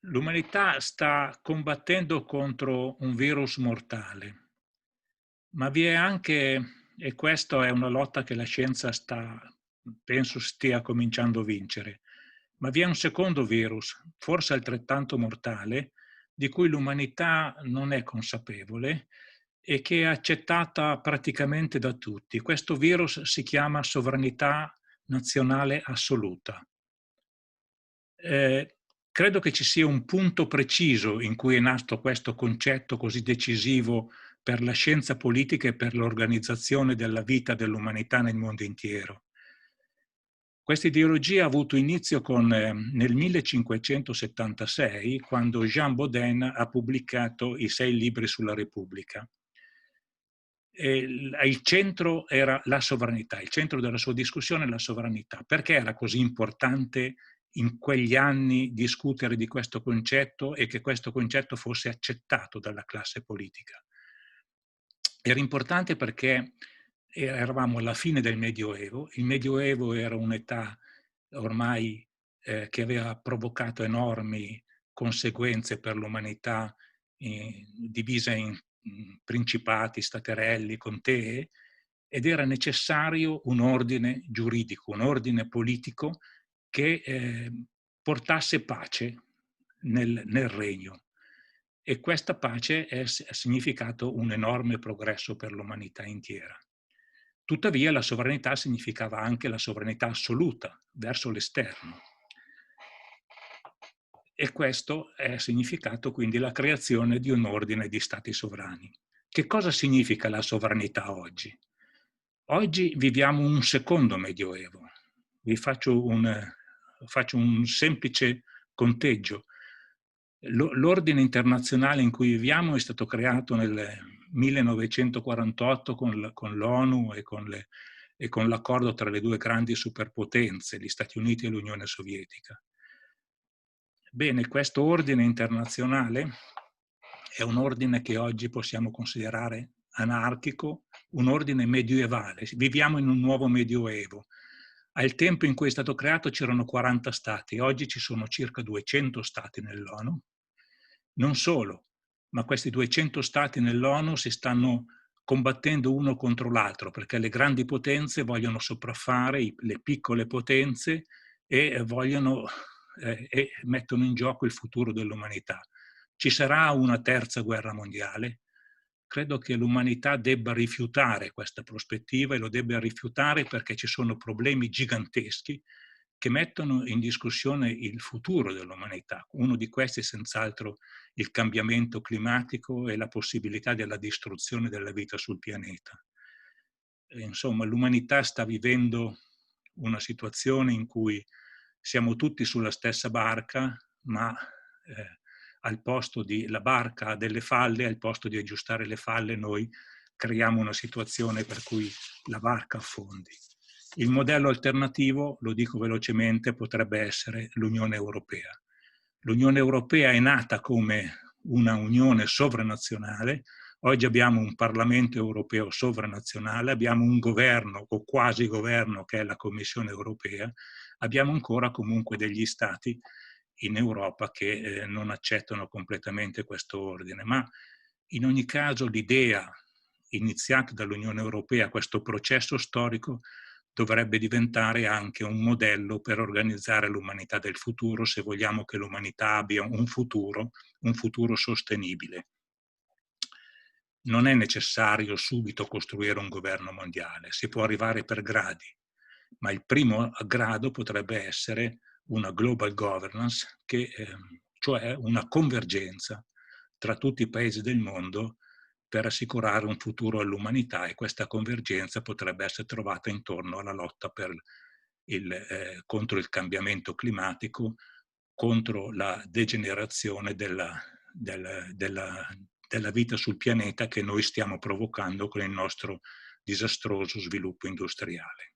L'umanità sta combattendo contro un virus mortale, ma vi è anche, e questa è una lotta che la scienza penso stia cominciando a vincere, ma vi è un secondo virus, forse altrettanto mortale, di cui l'umanità non è consapevole e che è accettata praticamente da tutti. Questo virus si chiama sovranità nazionale assoluta. Credo che ci sia un punto preciso in cui è nato questo concetto così decisivo per la scienza politica e per l'organizzazione della vita dell'umanità nel mondo intero. Questa ideologia ha avuto inizio nel 1576, quando Jean Bodin ha pubblicato i 6 libri sulla Repubblica. E il centro era la sovranità, il centro della sua discussione è la sovranità. Perché era così importante in quegli anni discutere di questo concetto e che questo concetto fosse accettato dalla classe politica? Era importante perché eravamo alla fine del Medioevo. Il Medioevo era un'età ormai che aveva provocato enormi conseguenze per l'umanità, divisa in principati, staterelli, contee, ed era necessario un ordine giuridico, un ordine politico che portasse pace nel regno. E questa pace ha significato un enorme progresso per l'umanità intera. Tuttavia la sovranità significava anche la sovranità assoluta verso l'esterno. E questo ha significato quindi la creazione di un ordine di stati sovrani. Che cosa significa la sovranità oggi? Oggi viviamo un secondo medioevo. Vi faccio un semplice conteggio. L'ordine internazionale in cui viviamo è stato creato nel 1948 con l'ONU e con l'accordo tra le due grandi superpotenze, gli Stati Uniti e l'Unione Sovietica. Bene, questo ordine internazionale è un ordine che oggi possiamo considerare anarchico, un ordine medievale. Viviamo in un nuovo medioevo. Al tempo in cui è stato creato c'erano 40 stati, oggi ci sono circa 200 stati nell'ONU. Non solo, ma questi 200 stati nell'ONU si stanno combattendo uno contro l'altro perché le grandi potenze vogliono sopraffare le piccole potenze e e mettono in gioco il futuro dell'umanità. Ci sarà una terza guerra mondiale? Credo che l'umanità debba rifiutare questa prospettiva e lo debba rifiutare perché ci sono problemi giganteschi che mettono in discussione il futuro dell'umanità. Uno di questi è senz'altro il cambiamento climatico e la possibilità della distruzione della vita sul pianeta. Insomma, l'umanità sta vivendo una situazione in cui siamo tutti sulla stessa barca, ma al posto di la barca ha delle falle, al posto di aggiustare le falle noi creiamo una situazione per cui la barca affondi. Il modello alternativo, lo dico velocemente, potrebbe essere l'Unione Europea. L'Unione Europea è nata come una unione sovranazionale. Oggi abbiamo un Parlamento europeo sovranazionale, abbiamo un governo o quasi governo che è la Commissione europea, abbiamo ancora comunque degli stati in Europa che non accettano completamente questo ordine, ma in ogni caso l'idea iniziata dall'Unione Europea, questo processo storico, dovrebbe diventare anche un modello per organizzare l'umanità del futuro se vogliamo che l'umanità abbia un futuro sostenibile. Non è necessario subito costruire un governo mondiale, si può arrivare per gradi, ma il primo grado potrebbe essere una global governance, cioè una convergenza tra tutti i paesi del mondo per assicurare un futuro all'umanità, e questa convergenza potrebbe essere trovata intorno alla lotta contro il cambiamento climatico, contro la degenerazione della vita sul pianeta che noi stiamo provocando con il nostro disastroso sviluppo industriale.